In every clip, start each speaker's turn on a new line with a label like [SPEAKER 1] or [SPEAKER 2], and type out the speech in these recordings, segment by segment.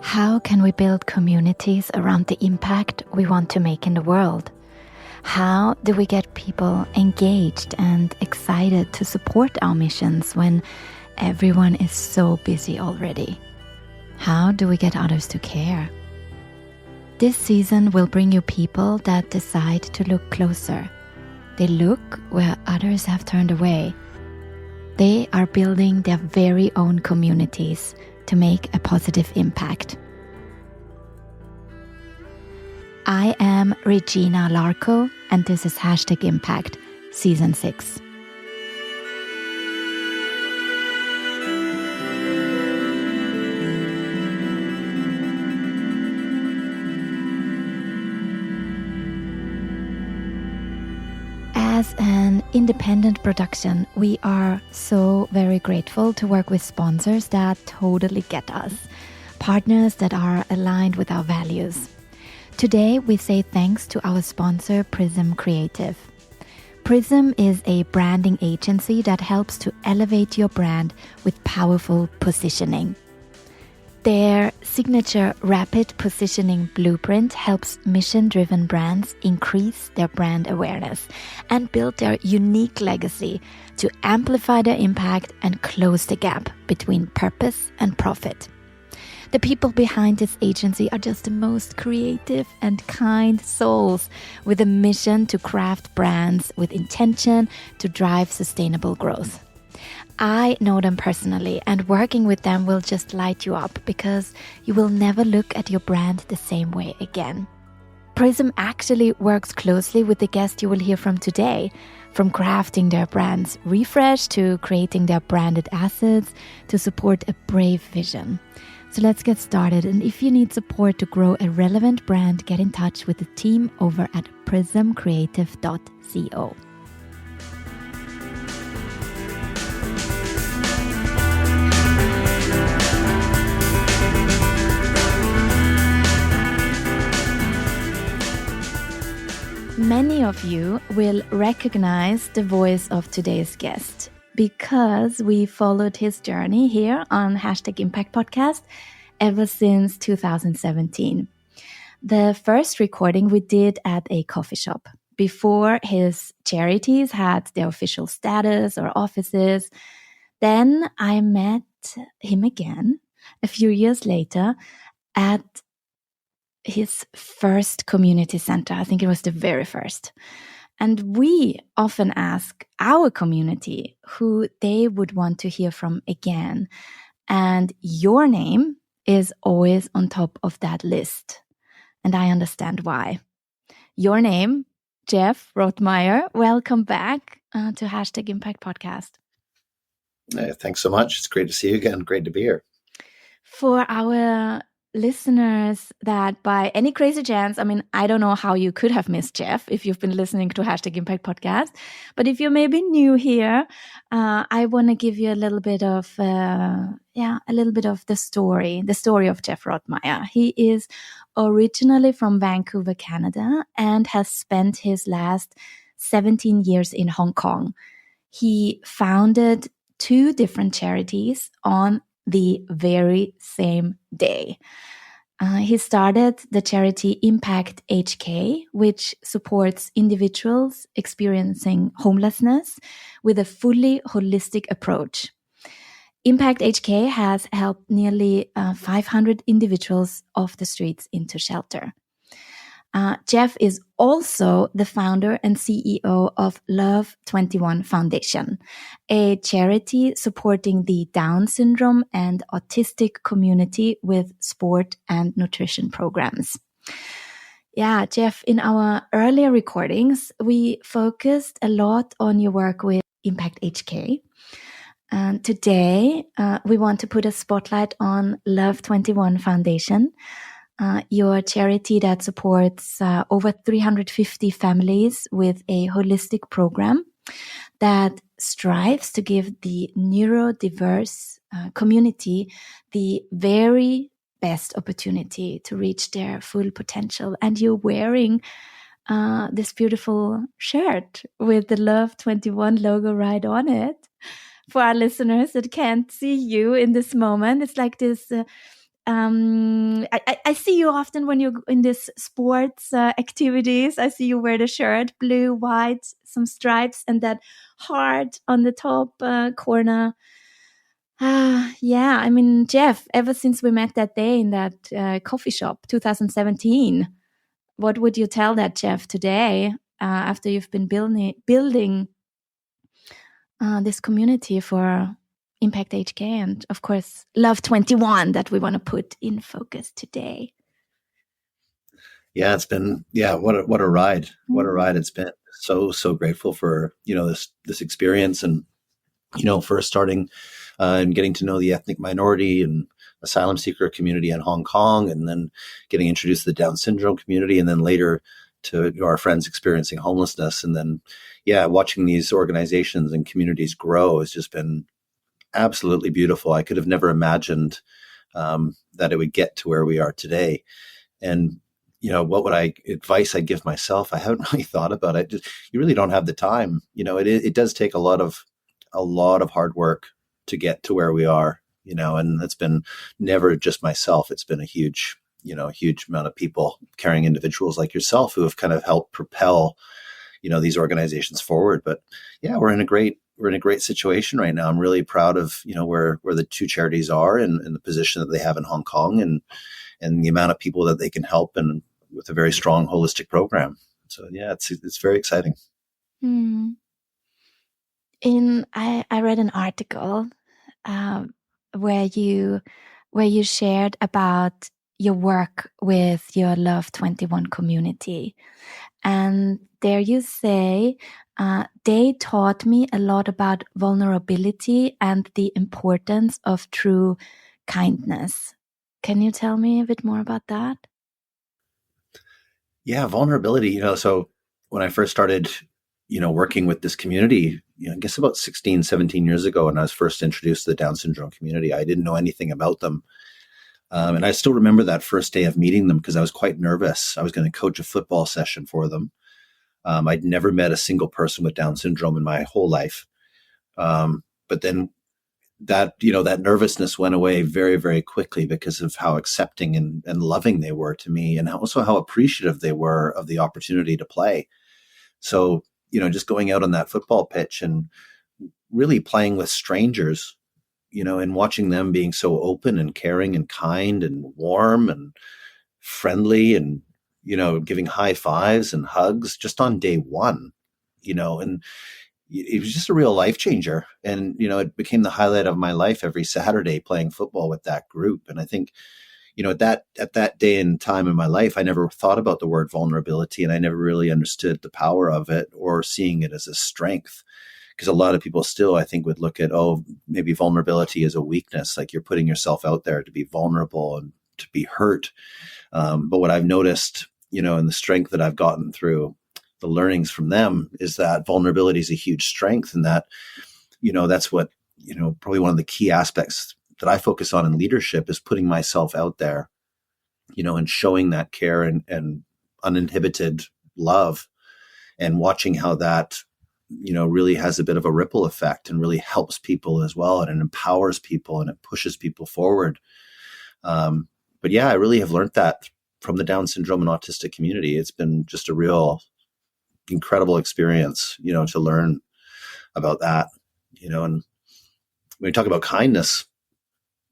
[SPEAKER 1] How can we build communities around the impact we want to make in the world? How do we get people engaged and excited to support our missions when everyone is so busy already? How do we get others to care? This season will bring you people that decide to look closer. They look where others have turned away. They are building their very own communities to make a positive impact. I am Regina Larco, and this is #Impact, Season 6. As an independent production, we are so very grateful to work with sponsors that totally get us, partners that are aligned with our values. Today, we say thanks to our sponsor, Prism Creative. Prism is a branding agency that helps to elevate your brand with powerful positioning. Their signature rapid positioning blueprint helps mission-driven brands increase their brand awareness and build their unique legacy to amplify their impact and close the gap between purpose and profit. The people behind this agency are just the most creative and kind souls with a mission to craft brands with intention to drive sustainable growth. I know them personally, and working with them will just light you up because you will never look at your brand the same way again. Prism actually works closely with the guest you will hear from today, from crafting their brand's refresh to creating their branded assets to support a brave vision. So let's get started, and if you need support to grow a relevant brand, get in touch with the team over at prismcreative.co. Many of you will recognize the voice of today's guest because we followed his journey here on #Impact Podcast ever since 2017. The first recording we did at a coffee shop before his charities had their official status or offices. Then I met him again a few years later at his first community center. I think it was the very first. And we often ask our community who they would want to hear from again. And your name is always on top of that list. And I understand why. Your name, Jeff Rotmeyer, welcome back to #Impact Podcast.
[SPEAKER 2] Thanks so much. It's great to see you again. Great to be here.
[SPEAKER 1] For our listeners that by any crazy chance, I don't know how you could have missed Jeff if you've been listening to #Impact Podcast, but if you're maybe new here, I want to give you a little bit of the story of Jeff Rotmeyer. He is originally from Vancouver, Canada, and has spent his last 17 years in Hong Kong. He founded 2 different charities on the very same day. He started the charity Impact HK, which supports individuals experiencing homelessness with a fully holistic approach. Impact HK has helped nearly 500 individuals off the streets into shelter. Jeff is also the founder and CEO of Love 21 Foundation, a charity supporting the Down syndrome and autistic community with sport and nutrition programs. Yeah, Jeff, in our earlier recordings, we focused a lot on your work with Impact HK. And today, we want to put a spotlight on Love 21 Foundation, your charity that supports over 350 families with a holistic program that strives to give the neurodiverse community the very best opportunity to reach their full potential. And you're wearing this beautiful shirt with the Love 21 logo right on it. For our listeners that can't see you in this moment, it's like this I see you often when you're in this sports activities. I see you wear the shirt, blue, white, some stripes, and that heart on the top corner. Yeah, I mean, Jeff, ever since we met that day in that coffee shop, 2017, what would you tell that Jeff today after you've been building this community for Impact HK and, of course, Love 21 that we want to put in focus today?
[SPEAKER 2] Yeah, it's been what a ride. What a ride it's been. So grateful for this experience, and first starting and getting to know the ethnic minority and asylum seeker community in Hong Kong, and then getting introduced to the Down syndrome community, and then later to our friends experiencing homelessness, and then watching these organizations and communities grow has just been absolutely beautiful. I could have never imagined that it would get to where we are today. And what would advice I'd give myself? I haven't really thought about it. You really don't have the time. It does take a lot of hard work to get to where we are. And it's been never just myself. It's been a huge amount of people, caring individuals like yourself, who have kind of helped propel these organizations forward. But we're in a great situation right now. I'm really proud of where the two charities are, and the position that they have in Hong Kong, and the amount of people that they can help, and with a very strong holistic program. So it's very exciting.
[SPEAKER 1] I read an article where you shared about your work with your Love 21 community. And there you say, they taught me a lot about vulnerability and the importance of true kindness. Can you tell me a bit more about that?
[SPEAKER 2] Yeah, vulnerability. So when I first started, working with this community, I guess about 16, 17 years ago, when I was first introduced to the Down syndrome community, I didn't know anything about them. And I still remember that first day of meeting them, because I was quite nervous. I was going to coach a football session for them. I'd never met a single person with Down syndrome in my whole life. But then that nervousness went away very, very quickly, because of how accepting and loving they were to me, and also how appreciative they were of the opportunity to play. So, just going out on that football pitch and really playing with strangers, and watching them being so open and caring and kind and warm and friendly, and, giving high fives and hugs just on day one, and it was just a real life changer. And, it became the highlight of my life every Saturday, playing football with that group. And I think, at that day and time in my life, I never thought about the word vulnerability, and I never really understood the power of it, or seeing it as a strength. Because a lot of people still, I think, would look at, maybe vulnerability is a weakness, like you're putting yourself out there to be vulnerable and to be hurt. But what I've noticed, and the strength that I've gotten through the learnings from them, is that vulnerability is a huge strength, and that, that's what, probably one of the key aspects that I focus on in leadership is putting myself out there, and showing that care and uninhibited love, and watching how that, really has a bit of a ripple effect, and really helps people as well, and it empowers people, and it pushes people forward. But I really have learned that from the Down syndrome and autistic community. It's been just a real incredible experience, to learn about that, and when you talk about kindness,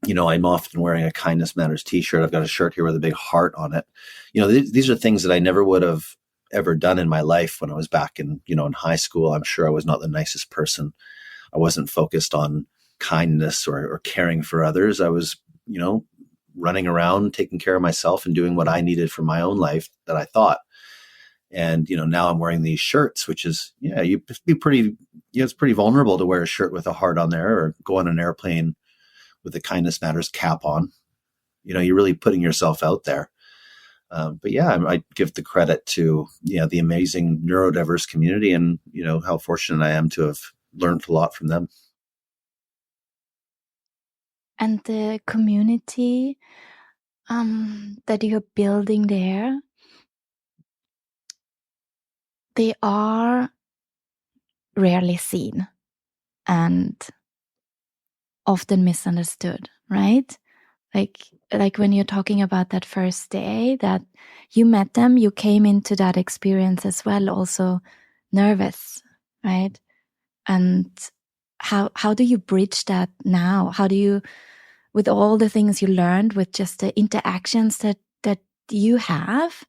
[SPEAKER 2] I'm often wearing a Kindness Matters t-shirt. I've got a shirt here with a big heart on it. These are things that I never would have ever done in my life when I was back in high school. I'm sure I was not the nicest person. I wasn't focused on kindness or caring for others. I was, running around, taking care of myself and doing what I needed for my own life that I thought. And, now I'm wearing these shirts, which is, it's pretty vulnerable to wear a shirt with a heart on there, or go on an airplane with the Kindness Matters cap on. You're really putting yourself out there. But I give the credit to, the amazing neurodiverse community, and, how fortunate I am to have learned a lot from them.
[SPEAKER 1] And the community that you're building there, they are rarely seen and often misunderstood, right? Like when you're talking about that first day that you met them, you came into that experience as well, also nervous, right? And how do you bridge that now? How do you, with all the things you learned, with just the interactions that you have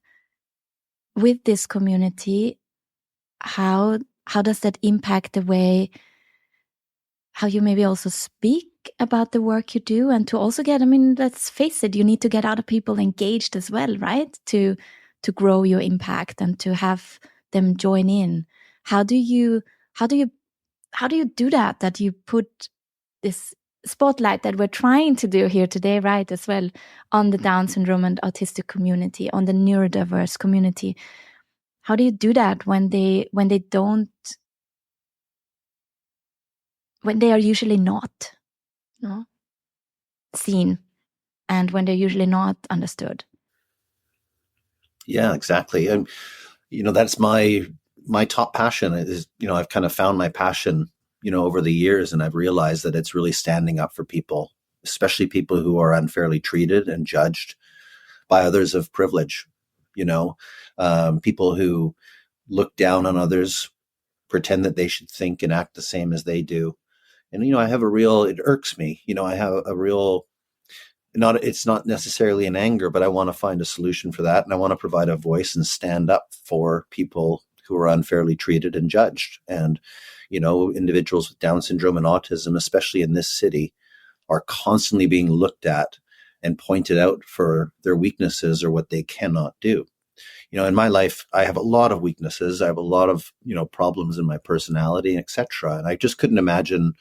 [SPEAKER 1] with this community, how does that impact the way how you maybe also speak about the work you do, and to also get, I mean, let's face it, you need to get other people engaged as well, right? To grow your impact and to have them join in. How do you do that? That you put this spotlight that we're trying to do here today, right, as well, on the Down syndrome and autistic community, on the neurodiverse community. How do you do that when they don't, when they are usually not, no, seen, and when they're usually not understood?
[SPEAKER 2] Yeah, exactly. And that's my top passion is, I've kind of found my passion, over the years, and I've realized that it's really standing up for people, especially people who are unfairly treated and judged by others of privilege, people who look down on others, pretend that they should think and act the same as they do. And, it irks me, I have a real, it's not necessarily an anger, but I want to find a solution for that. And I want to provide a voice and stand up for people who are unfairly treated and judged. And, individuals with Down syndrome and autism, especially in this city, are constantly being looked at and pointed out for their weaknesses or what they cannot do. In my life, I have a lot of weaknesses. I have a lot of, problems in my personality, etc. And I just couldn't imagine,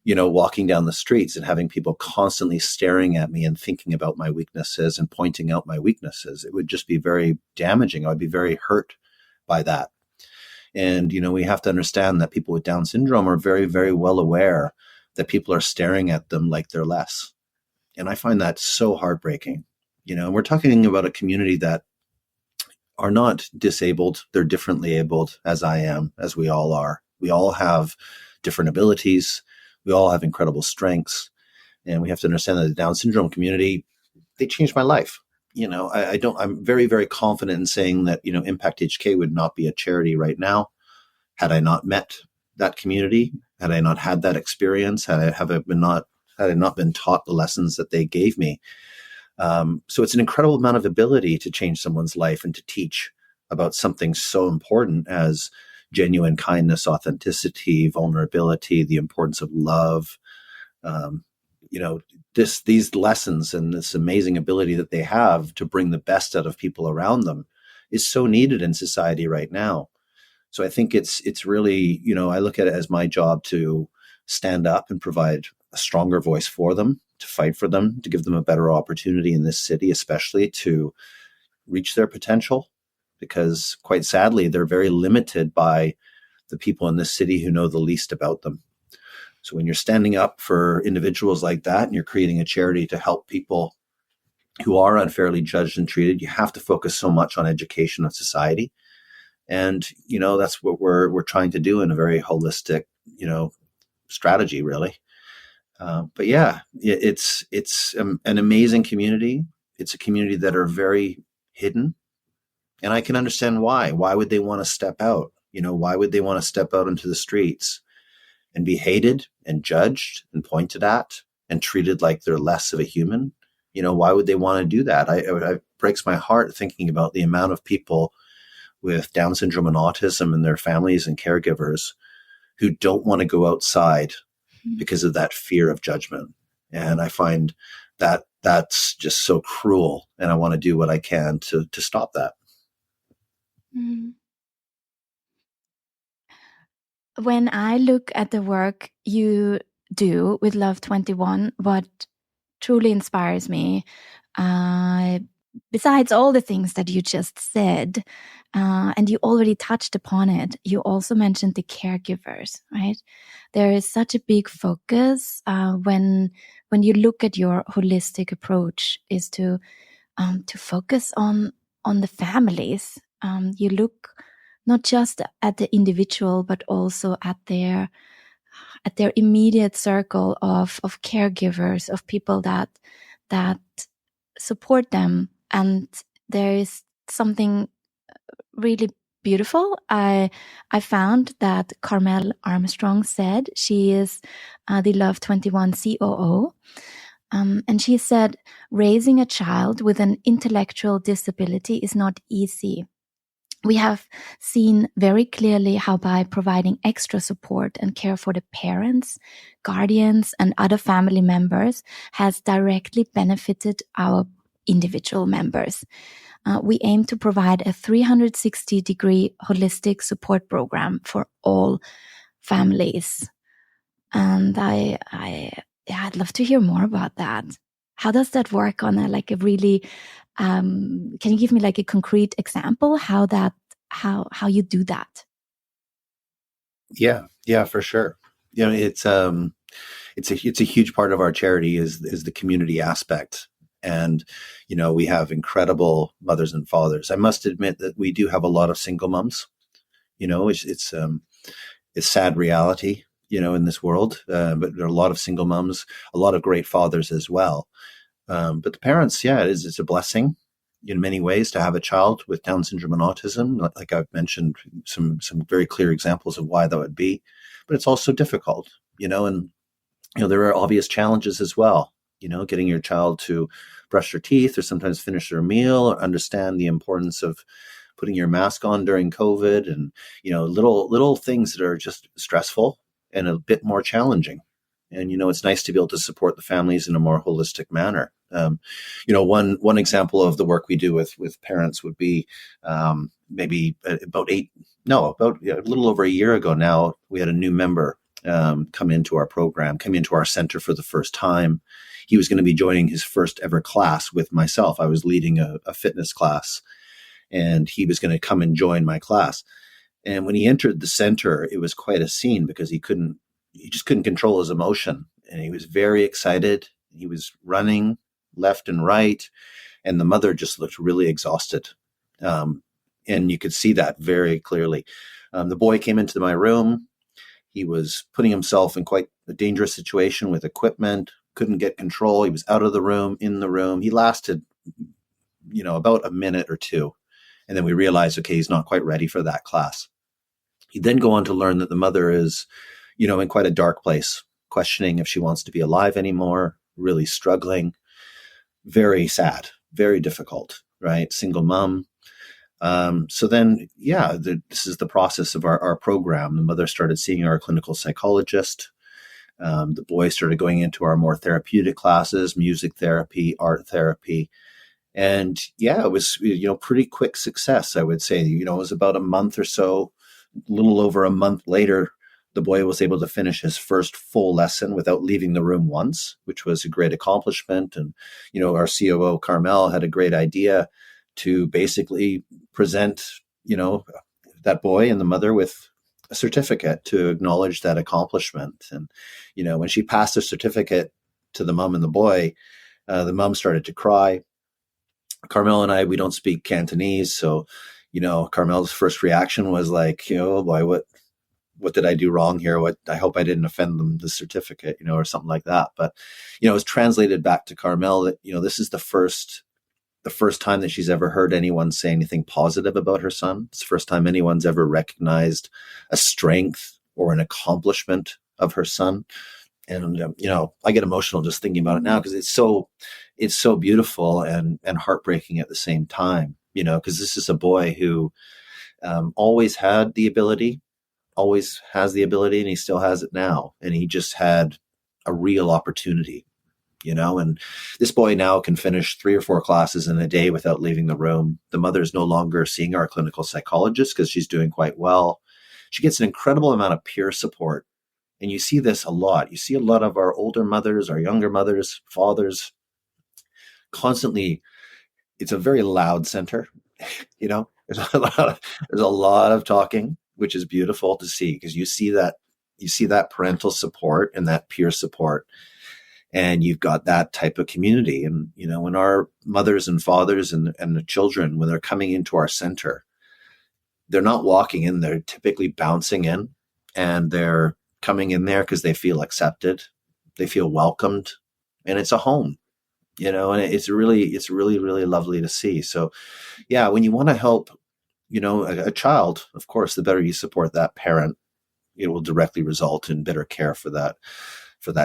[SPEAKER 2] walking down the streets and having people constantly staring at me and thinking about my weaknesses and pointing out my weaknesses. It would just be very damaging. I'd be very hurt by that. And, we have to understand that people with Down syndrome are very, very well aware that people are staring at them like they're less. And I find that so heartbreaking. And we're talking about a community that are not disabled. They're differently abled, as I am, as we all are. We all have different abilities. We all have incredible strengths. And we have to understand that the Down syndrome community, they changed my life. I'm very, very confident in saying that, Impact HK would not be a charity right now had I not met that community, had I not had that experience, had I not been taught the lessons that they gave me. So it's an incredible amount of ability to change someone's life and to teach about something so important as genuine kindness, authenticity, vulnerability, the importance of love. These lessons and this amazing ability that they have to bring the best out of people around them is so needed in society right now. So I think it's really, I look at it as my job to stand up and provide a stronger voice for them, to fight for them, to give them a better opportunity in this city, especially to reach their potential, because quite sadly, they're very limited by the people in this city who know the least about them. So when you're standing up for individuals like that and you're creating a charity to help people who are unfairly judged and treated, you have to focus so much on education of society. And, that's what we're trying to do in a very holistic, strategy, really. But yeah, it's an amazing community. It's a community that are very hidden. And I can understand why. Why would they want to step out? Why would they want to step out into the streets and be hated and judged and pointed at and treated like they're less of a human? Why would they want to do that? It breaks my heart thinking about the amount of people with Down syndrome and autism and their families and caregivers who don't want to go outside because of that fear of judgment. And I find that that's just so cruel. And I want to do what I can to stop that.
[SPEAKER 1] Mm. When I look at the work you do with Love 21, what truly inspires me, besides all the things that you just said, and you already touched upon it, you also mentioned the caregivers, right? There is such a big focus when you look at your holistic approach is to focus on the families. You look not just at the individual, but also at their immediate circle of caregivers, of people that that support them. And there is something really beautiful. I found that Carmel Armstrong said, she is the Love 21 COO. And she said, raising a child with an intellectual disability is not easy. We have seen very clearly how by providing extra support and care for the parents, guardians, and other family members has directly benefited our individual members. We aim to provide a 360-degree holistic support program for all families. And I'd love to hear more about that. How does that work on a really, can you give me like a concrete example how you do that?
[SPEAKER 2] Yeah, for sure. It's a huge part of our charity is the community aspect. And, we have incredible mothers and fathers. I must admit that we do have a lot of single moms. It's sad reality, in this world. But there are a lot of single moms, a lot of great fathers as well. But the parents, it's a blessing in many ways to have a child with Down syndrome and autism. Like I've mentioned, some very clear examples of why that would be. But it's also difficult, and there are obvious challenges as well. Getting your child to brush their teeth or sometimes finish their meal or understand the importance of putting your mask on during COVID, and little things that are just stressful and a bit more challenging. And it's nice to be able to support the families in a more holistic manner. One example of the work we do with parents would be maybe about a little over a year ago now, we had a new member come into our program, come into our center for the first time. He was going to be joining his first ever class with myself. I was leading a fitness class, and he was going to come and join my class. And when he entered the center, it was quite a scene because he just couldn't control his emotion. And he was very excited. He was running left and right. And the mother just looked really exhausted. And you could see that very clearly. The boy came into my room. He was putting himself in quite a dangerous situation with equipment, couldn't get control. He was out of the room, in the room. He lasted, about a minute or two. And then we realized, okay, he's not quite ready for that class. He'd then go on to learn that the mother is, in quite a dark place, questioning if she wants to be alive anymore, really struggling, very sad, very difficult, right? Single mom. So then, this is the process of our program. The mother started seeing our clinical psychologist. The boy started going into our more therapeutic classes, music therapy, art therapy. And it was, pretty quick success, I would say. It was about a month or so, a little over a month later, the boy was able to finish his first full lesson without leaving the room once, which was a great accomplishment. And, our COO, Carmel, had a great idea to basically present, that boy and the mother with a certificate to acknowledge that accomplishment. And, when she passed the certificate to the mom and the boy, the mom started to cry. Carmel and I, we don't speak Cantonese. So, Carmel's first reaction was like, oh boy, what did I do wrong here? I hope I didn't offend them, the certificate, or something like that. But, it was translated back to Carmel that, this is the first time that she's ever heard anyone say anything positive about her son. It's the first time anyone's ever recognized a strength or an accomplishment of her son. And, I get emotional just thinking about it now because it's so beautiful and heartbreaking at the same time, because this is a boy who always had the ability, always has the ability, and he still has it now. And he just had a real opportunity, and this boy now can finish 3 or 4 classes in a day without leaving the room. The mother is no longer seeing our clinical psychologist because she's doing quite well. She gets an incredible amount of peer support. And you see this a lot. You see a lot of our older mothers, our younger mothers, fathers, constantly. It's a very loud center, there's a lot of talking, which is beautiful to see because you see that parental support and that peer support. And you've got that type of community. And, when our mothers and fathers and the children, when they're coming into our center, they're not walking in, they're typically bouncing in, and they're coming in there because they feel accepted, they feel welcomed, and it's a home. and it's really, really lovely to see. So yeah, when you want to help, a child, of course, the better you support that parent, it will directly result in better care for that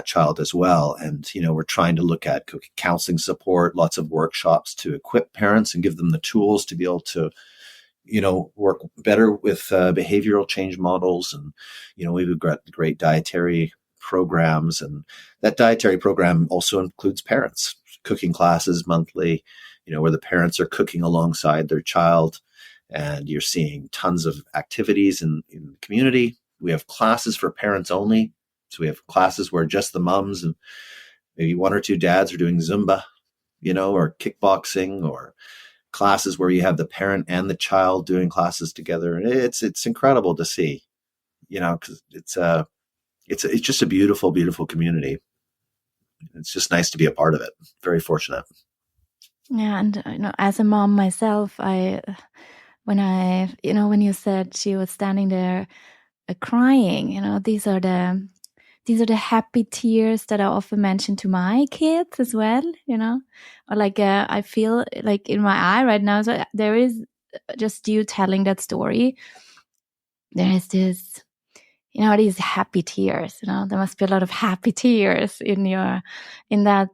[SPEAKER 2] child as well. And, we're trying to look at counseling support, lots of workshops to equip parents and give them the tools to be able to, work better with behavioral change models. And, we've got great dietary programs. And that dietary program also includes parents, cooking classes monthly, where the parents are cooking alongside their child. And you're seeing tons of activities in the community. We have classes for parents only. So we have classes where just the moms and maybe one or two dads are doing Zumba, or kickboxing, or classes where you have the parent and the child doing classes together. And it's incredible to see, because it's just a beautiful, beautiful community. It's just nice to be a part of it. Very fortunate.
[SPEAKER 1] Yeah, and as a mom myself, when you said she was standing there crying, these are the happy tears that I often mention to my kids as well, or like I feel like in my eye right now. So there is just you telling that story. There is this, these happy tears. There must be a lot of happy tears in that.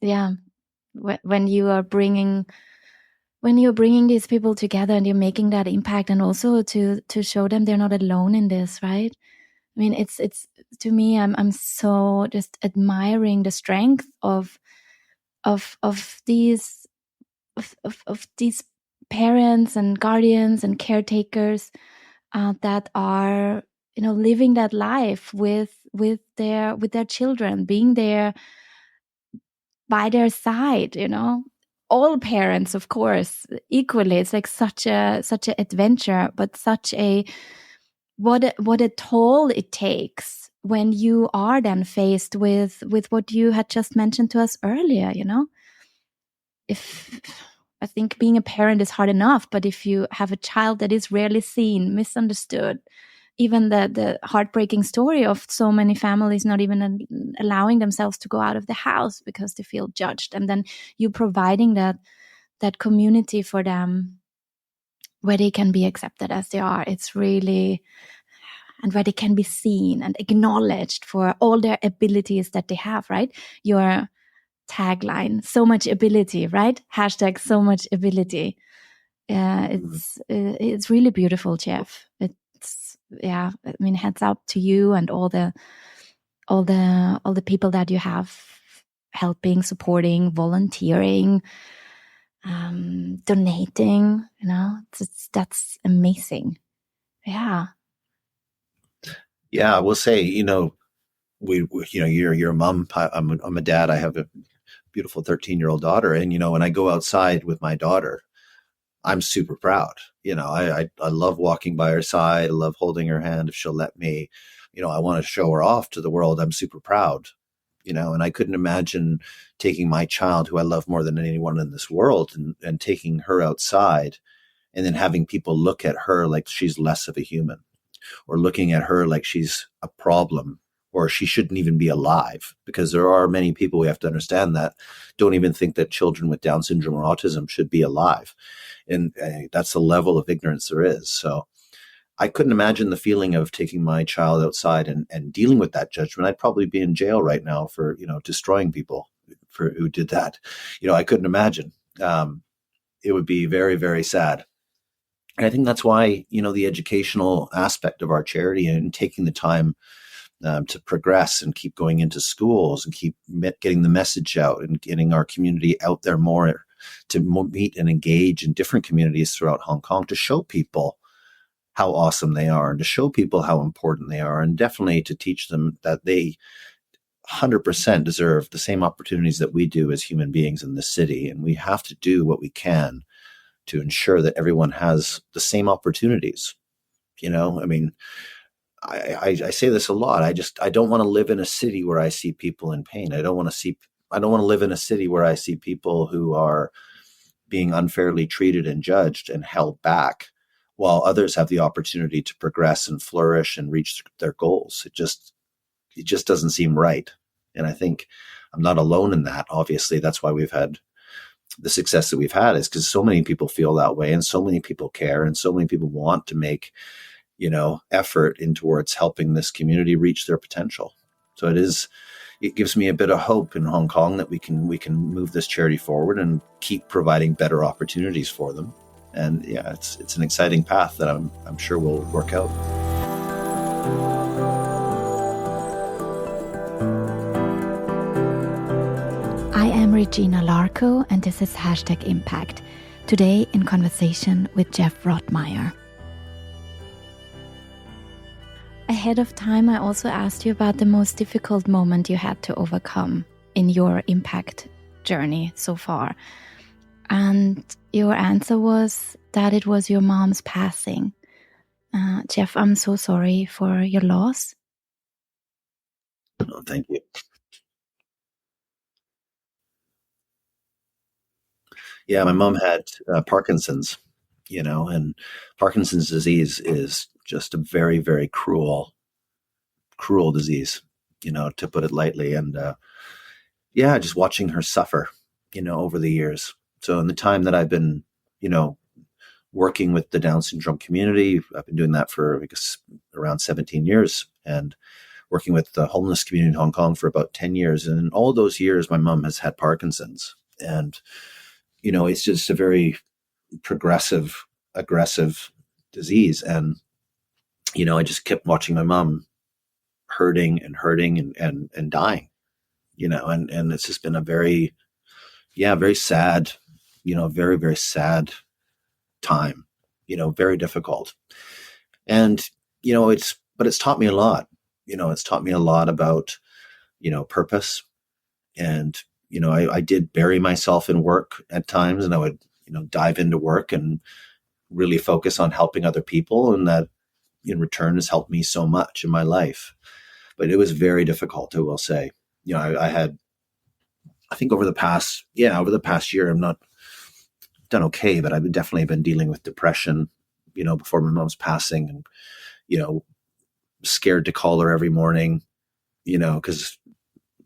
[SPEAKER 1] Yeah, when you are bringing these people together and you're making that impact, and also to show them they're not alone in this, right? I mean, it's to me, I'm so just admiring the strength of these these parents and guardians and caretakers that are living that life with their children, being there by their side. All parents, of course, equally. It's like such a adventure, but such a what a toll it takes when you are then faced with what you had just mentioned to us earlier. If I think being a parent is hard enough, but if you have a child that is rarely seen, misunderstood, even the heartbreaking story of so many families not even allowing themselves to go out of the house because they feel judged, and then you providing that community for them where they can be accepted as they are, it's really, and where they can be seen and acknowledged for all their abilities that they have, right? Your tagline, so much ability, right? Hashtag so much ability. It's really beautiful, Jeff. It's, yeah, I mean, heads up to you and all the people that you have helping, supporting, volunteering, donating. That's amazing. Yeah.
[SPEAKER 2] Yeah, I will say, we you're a mom. I'm a dad. I have a beautiful 13-year-old daughter, and when I go outside with my daughter, I'm super proud. I love walking by her side. I love holding her hand if she'll let me. I want to show her off to the world. I'm super proud. And I couldn't imagine taking my child, who I love more than anyone in this world, and taking her outside, and then having people look at her like she's less of a human, or looking at her like she's a problem, or she shouldn't even be alive. Because there are many people, we have to understand, that don't even think that children with Down syndrome or autism should be alive. And that's the level of ignorance there is. So I couldn't imagine the feeling of taking my child outside and dealing with that judgment. I'd probably be in jail right now for, destroying people for who did that. I couldn't imagine. It would be very, very sad. And I think that's why, the educational aspect of our charity and taking the time to progress and keep going into schools and keep getting the message out and getting our community out there more, to meet and engage in different communities throughout Hong Kong, to show people how awesome they are and to show people how important they are, and definitely to teach them that they 100% deserve the same opportunities that we do as human beings in this city. And we have to do what we can to ensure that everyone has the same opportunities. I mean, I say this a lot. I don't want to live in a city where I see people in pain. I don't want to live in a city where I see people who are being unfairly treated and judged and held back, while others have the opportunity to progress and flourish and reach their goals. It just doesn't seem right. And I think I'm not alone in that. Obviously, that's why we've had the success that we've had, is because so many people feel that way, and so many people care, and so many people want to make, effort in towards helping this community reach their potential. So it gives me a bit of hope in Hong Kong that we can move this charity forward and keep providing better opportunities for them. And yeah, it's an exciting path that I'm sure will work out.
[SPEAKER 1] I am Regina Larco, and this is #Impact. Today in conversation with Jeff Rotmeyer. Ahead of time, I also asked you about the most difficult moment you had to overcome in your impact journey so far. And your answer was that it was your mom's passing. Jeff, I'm so sorry for your loss.
[SPEAKER 2] Oh, thank you. Yeah, my mom had Parkinson's, and Parkinson's disease is just a very, very cruel disease, to put it lightly. And yeah, just watching her suffer, over the years. So in the time that I've been, working with the Down syndrome community, I've been doing that for, I guess, around 17 years, and working with the homeless community in Hong Kong for about 10 years. And in all those years, my mom has had Parkinson's. And, it's just a very progressive, aggressive disease. And, I just kept watching my mom hurting and dying, and it's just been a very, very sad, very, very sad time, very difficult. And, but it's taught me a lot. It's taught me a lot about, purpose. And, I did bury myself in work at times, and I would, dive into work and really focus on helping other people. And that in return has helped me so much in my life. But it was very difficult, I will say. I think over the past year, I'm not done okay, but I've definitely been dealing with depression, before my mom's passing, and, scared to call her every morning, because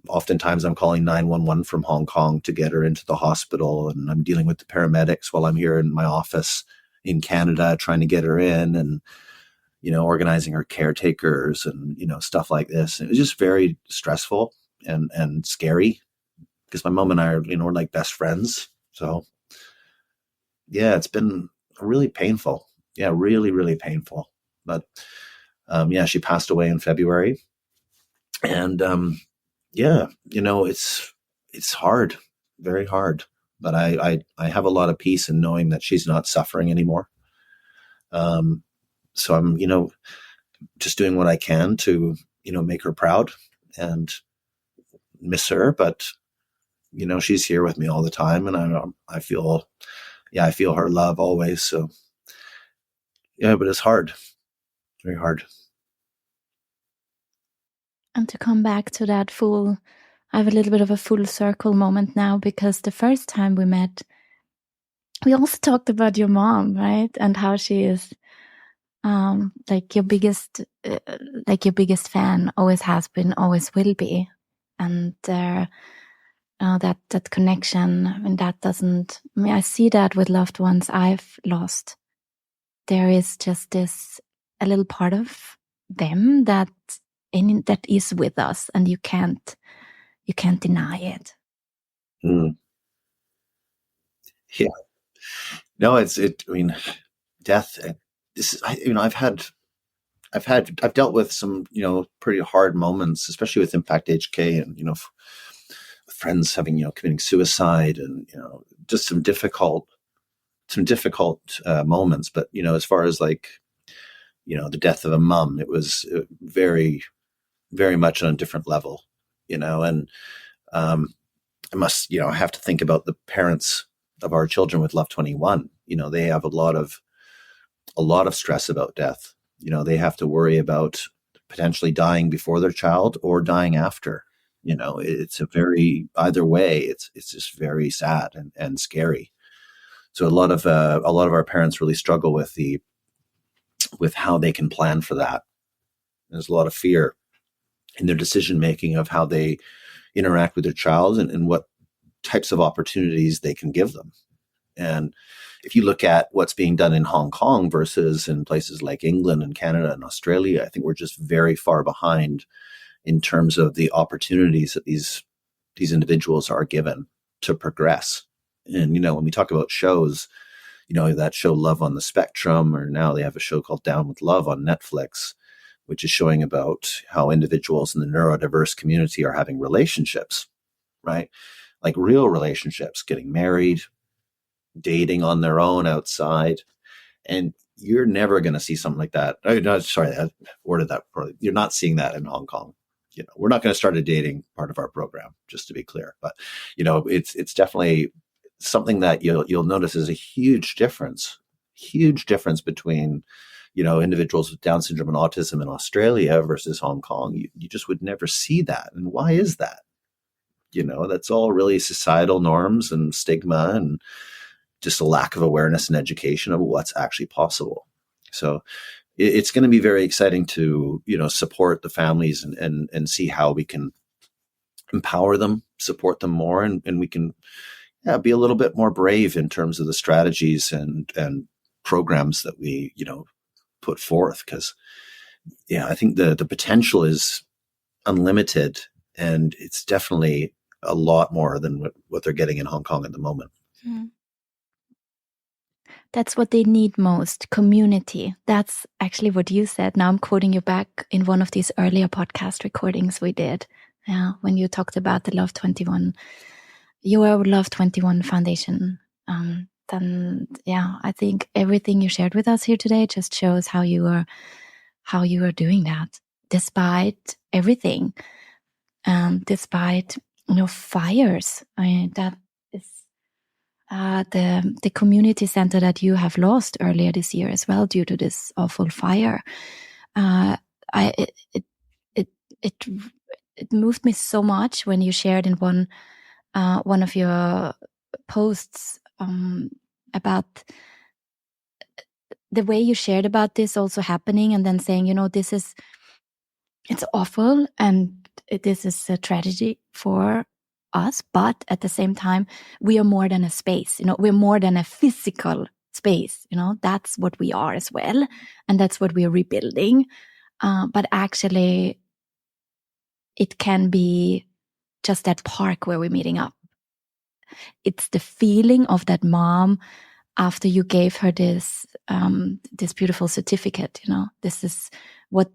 [SPEAKER 2] oftentimes I'm calling 911 from Hong Kong to get her into the hospital, and I'm dealing with the paramedics while I'm here in my office in Canada trying to get her in, and, organizing her caretakers and, stuff like this. And it was just very stressful and scary, because my mom and I are, we're like best friends. So yeah, it's been really painful. Yeah, really, really painful. But she passed away in February. And it's hard, very hard. But I have a lot of peace in knowing that she's not suffering anymore. So I'm, just doing what I can to, make her proud and miss her. But, she's here with me all the time, and I feel her love always. So yeah, but it's hard, very hard.
[SPEAKER 1] And to come back to that I have a little bit of a full circle moment now, because the first time we met, we also talked about your mom, right? And how she is like your biggest fan, always has been, always will be. And that connection, and that doesn't, I see that with loved ones I've lost. There is just a little part of them that is with us, and you can't deny it.
[SPEAKER 2] Mm. Yeah. No, death. I've dealt with some, pretty hard moments, especially with Impact HK, and, friends having, committing suicide, and, just some difficult moments. But, as far as like, the death of a mom, it was very, very much on a different level, and I must, have to think about the parents of our children with Love 21. They have a lot of stress about death. They have to worry about potentially dying before their child or dying after. It's either way, it's just very sad and scary. So a lot of our parents really struggle with how they can plan for that. There's a lot of fear in their decision making of how they, interact with their child and what types of opportunities they can give them. And if you look at what's being done in Hong Kong versus in places like England and Canada and Australia, I think we're just very far behind in terms of the opportunities that these individuals are given to progress. And, when we talk about shows, that show Love on the Spectrum, or now they have a show called Down with Love on Netflix, which is showing about how individuals in the neurodiverse community are having relationships, right? Like real relationships, getting married, dating on their own outside. And you're never going to see something like that. Sorry, I worded that poorly. You're not seeing that in Hong Kong. We're not going to start a dating part of our program, just to be clear. But, it's definitely something that you'll notice is a huge difference between, individuals with Down syndrome and autism in Australia versus Hong Kong. You just would never see that. And why is that? That's all really societal norms and stigma and just a lack of awareness and education of what's actually possible. So it's going to be very exciting to, support the families and see how we can empower them, support them more, and we can be a little bit more brave in terms of the strategies and programs that we, put forth. Because, I think the potential is unlimited, and it's definitely a lot more than what they're getting in Hong Kong at the moment.
[SPEAKER 1] Mm. That's what they need most, community. That's actually what you said. Now I'm quoting you back in one of these earlier podcast recordings we did, when you talked about the Love 21, your Love 21 Foundation. Then, I think everything you shared with us here today just shows how you are doing that, despite everything, despite fires. That is the community center that you have lost earlier this year as well due to this awful fire. It moved me so much when you shared in one of your posts about the way you shared about this also happening, and then saying, it's awful and this is a tragedy for us, but at the same time, we are more than a space. We're more than a physical space. That's what we are as well, and that's what we're rebuilding. But actually, it can be just that park where we're meeting up. It's the feeling of that mom after you gave her this beautiful certificate. This is what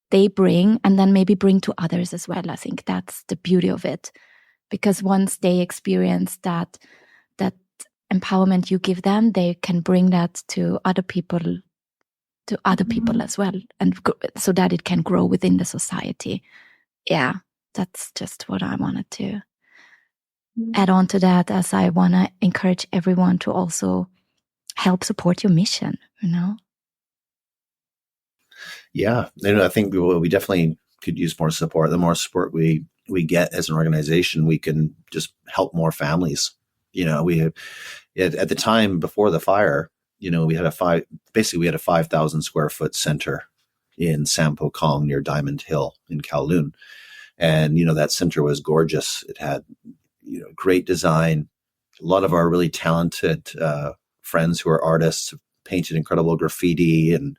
[SPEAKER 1] they bring, and then maybe bring to others as well. I think that's the beauty of it, because once they experience that empowerment you give them, they can bring that to other people as well, and so that it can grow within the society. Yeah, that's just what I wanted to add on to that, as I want to encourage everyone to also help support your mission,
[SPEAKER 2] Yeah, I think we definitely could use more support. The more support we get as an organization, we can just help more families. We had, at the time before the fire, we had a 5,000 square foot center in Sampo Kong near Diamond Hill in Kowloon. And, that center was gorgeous. It had, great design. A lot of our really talented friends who are artists painted incredible graffiti, and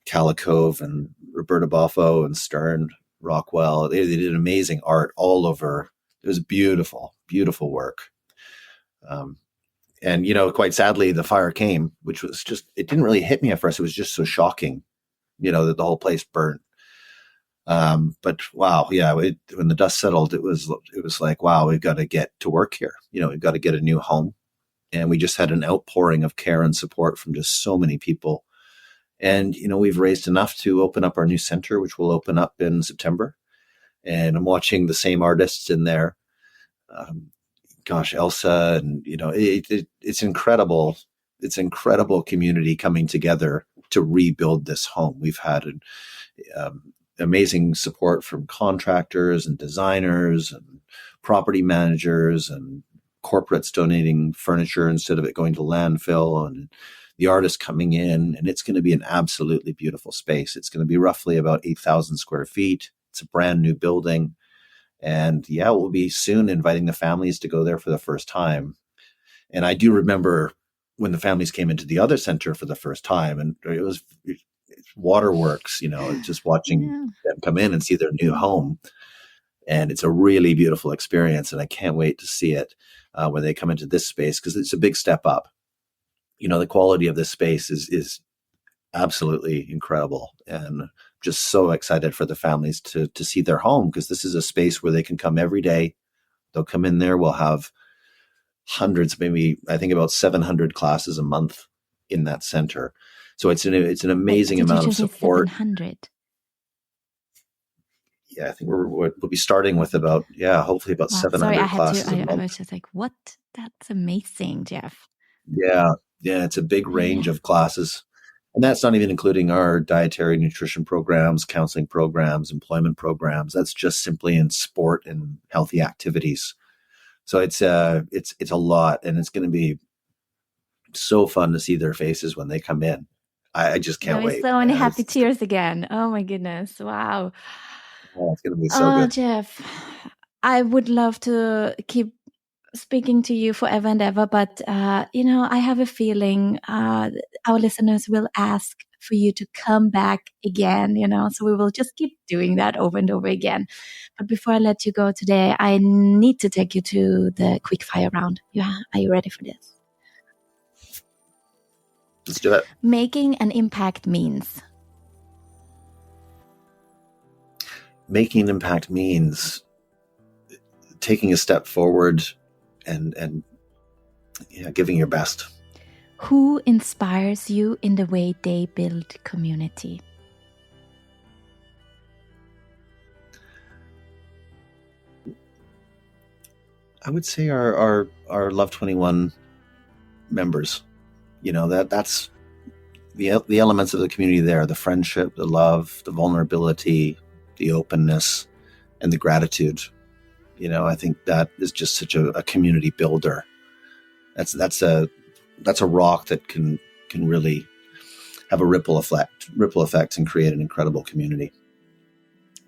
[SPEAKER 2] Calicove and Roberta Boffo and Stern Rockwell. They did amazing art all over. It was beautiful, beautiful work. And, quite sadly, the fire came, which was it didn't really hit me at first. It was just so shocking, that the whole place burnt. But wow, when the dust settled, it was like, wow, we've got to get to work here. We've got to get a new home. And we just had an outpouring of care and support from just so many people. And, we've raised enough to open up our new center, which will open up in September. And I'm watching the same artists in there. Elsa, and, it's incredible. It's incredible community coming together to rebuild this home. We've had amazing support from contractors and designers and property managers and corporates donating furniture instead of it going to landfill, and the artists coming in. And it's going to be an absolutely beautiful space. It's going to be roughly about 8,000 square feet. It's a brand new building. And yeah, we'll be soon inviting the families to go there for the first time. And I do remember when the families came into the other center for the first time, and it's waterworks, just watching
[SPEAKER 1] Yeah.
[SPEAKER 2] them come in and see their new home. And it's a really beautiful experience. And I can't wait to see it when they come into this space, because it's a big step up. The quality of this space is absolutely incredible. And just so excited for the families to see their home, because this is a space where they can come every day. They'll come in there. We'll have hundreds, maybe I think about 700 classes a month in that center. So it's an amazing amount of support.
[SPEAKER 1] 700?
[SPEAKER 2] Yeah, I think we'll be starting with hopefully about 700 classes a month.
[SPEAKER 1] I was just like, what? That's amazing, Jeff.
[SPEAKER 2] Yeah, it's a big range of classes. And that's not even including our dietary nutrition programs, counseling programs, employment programs. That's just simply in sport and healthy activities. So it's a lot, and it's going to be so fun to see their faces when they come in. I just can't wait.
[SPEAKER 1] So many happy tears again. Oh my goodness. Wow.
[SPEAKER 2] Oh, it's going to be so good.
[SPEAKER 1] Jeff, I would love to keep speaking to you forever and ever, but I have a feeling our listeners will ask for you to come back again, so we will just keep doing that over and over again. But before I let you go today, I need to take you to the quick fire round. Are you ready for this?
[SPEAKER 2] Let's do it.
[SPEAKER 1] Making an impact means?
[SPEAKER 2] Making an impact means taking a step forward and giving your best.
[SPEAKER 1] Who inspires you in the way they build community?
[SPEAKER 2] I would say our Love 21 members. That's the elements of the community there: the friendship, the love, the vulnerability, the openness, and the gratitude. I think that is just such a community builder. That's a rock that can really have a ripple effect and create an incredible community.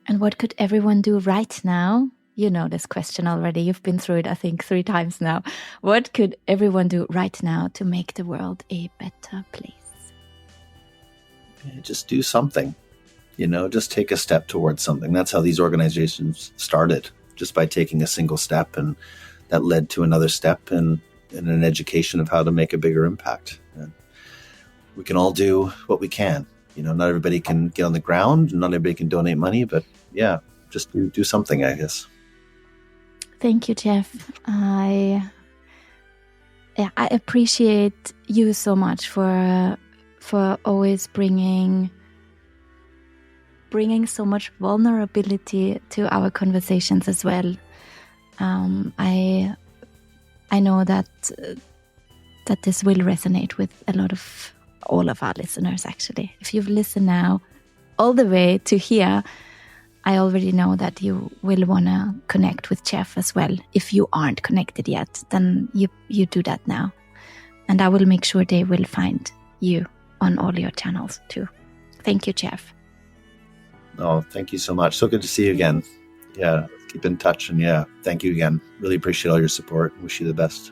[SPEAKER 1] And what could everyone do right now? You know this question already. You've been through it, I think, 3 times now. What could everyone do right now to make the world a better place?
[SPEAKER 2] Just do something. Just take a step towards something. That's how these organizations started, just by taking a single step, and that led to another step and an education of how to make a bigger impact. And we can all do what we can. Not everybody can get on the ground, not everybody can donate money, but just do something, I guess.
[SPEAKER 1] Thank you, Jeff. I appreciate you so much for always bringing so much vulnerability to our conversations as well. I know that this will resonate with all of our listeners, actually. If you've listened now all the way to here, I already know that you will want to connect with Jeff as well. If you aren't connected yet, then you do that now. And I will make sure they will find you on all your channels too. Thank you, Jeff.
[SPEAKER 2] Oh, thank you so much. So good to see you again. Yeah, keep in touch. And thank you again. Really appreciate all your support. Wish you the best.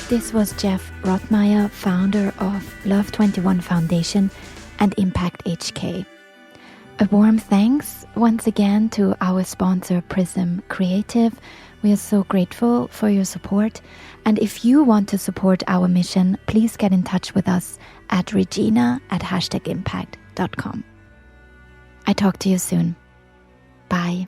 [SPEAKER 1] This was Jeff Rotmeyer, founder of Love 21 Foundation and Impact HK. A warm thanks once again to our sponsor Prism Creative. We are so grateful for your support. And if you want to support our mission, please get in touch with us at regina@impact.com. I talk to you soon. Bye.